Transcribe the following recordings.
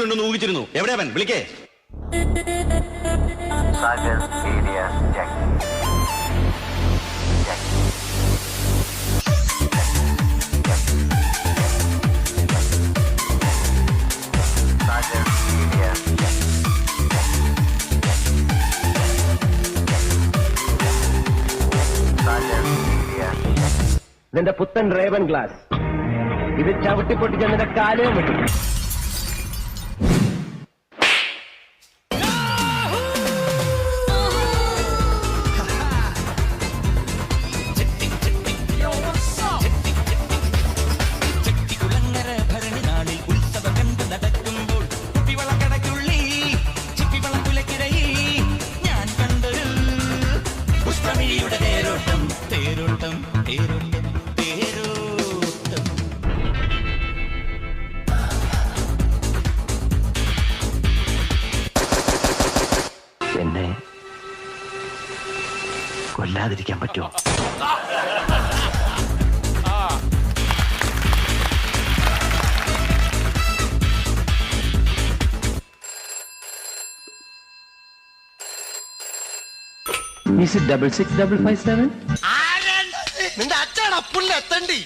ഉണ്ടെന്ന് ഊഹിച്ചിരുന്നു. എവിടെയാ അവൻ? വിളിക്കേ. നിന്റെ പുത്തൻ റേവൻ ഗ്ലാസ് ഇത് ചവിട്ടിപ്പൊട്ടിച്ച് നിന്റെ കാലവും വെട്ടി. എന്നെ കൊല്ലാതിരിക്കാൻ പറ്റുമോ? Is it 66557? നിന്റെ അച്ഛാണ് അപ്പുള്ള എത്തണ്ടി.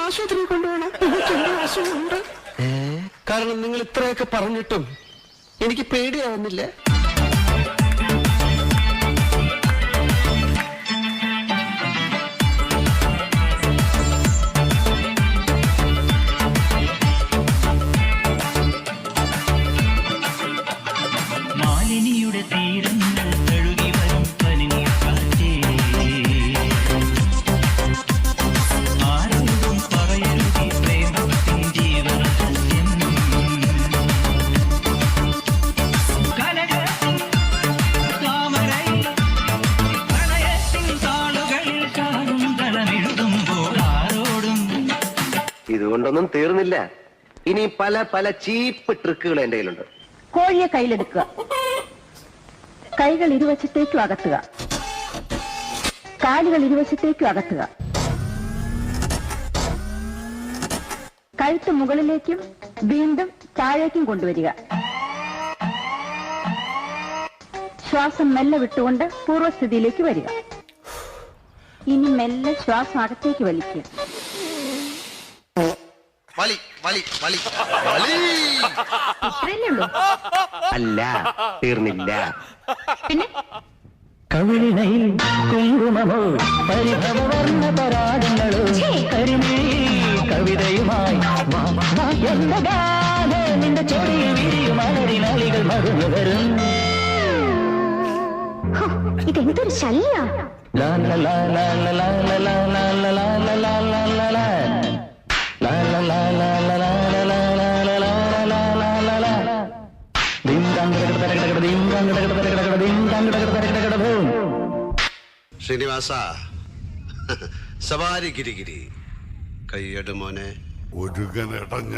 ആശുപത്രി കൊണ്ടുപോകണം. കാരണം നിങ്ങൾ ഇത്രയൊക്കെ പറഞ്ഞിട്ടും എനിക്ക് പേടിയാവുന്നില്ല. മാലിനിയുടെ തീരങ്ങൾ കഴുകി വരും പനിനീർക്കാറ്റേ, ആരോടും പറയരുതീ പ്രേമത്തിൻ ജീവരഹസ്യം. കനകത്തിൻ താമരൈ പ്രണയത്തിൻ താളുകളിൽ കാണും തലമെഴുതുമ്പോൾ ആരോടും. ഇതുകൊണ്ടൊന്നും തീർന്നില്ല. ഇനി പല പല ചീപ്പ് ട്രിക്കുകൾ എന്റെ കയ്യിലുണ്ട്. കോഴിയെ കയ്യിലെടുക്കുക, കൈകൾ ഇരുവശത്തേക്കും അകത്തുക, കാലുകൾ ഇരുവശത്തേക്കും അകത്തുക, കഴുത്ത് മുകളിലേക്കും വീണ്ടും താഴേക്കും കൊണ്ടുവരിക. ശ്വാസം മെല്ലെ വിട്ടുകൊണ്ട് പൂർവ്വസ്ഥിതിയിലേക്ക് വരിക. ഇനി മെല്ലെ ശ്വാസം അകത്തേക്ക് വലിക്കുക. ഇത്രയല്ലേ ഉള്ളൂ? അല്ല, തീർന്നില്ല. പിന്നെ കവിളിണയിൽ കുങ്കുമമോ പരിഭവവർണ്ണ പരാഗങ്ങളോ കരിമീ കവിതയുമായി എന്റെ ഗാനം നിന്റെ ചെറിയ വിരിയും അലരിനാളികൾ മറന്നു വരും. ഇതെന്തൊരു ശല്യ. ശ്രീനിവാസ, സവാരി ഗിരിഗിരി കയ്യട് മോനെ. ഒരുകനടഞ്ഞ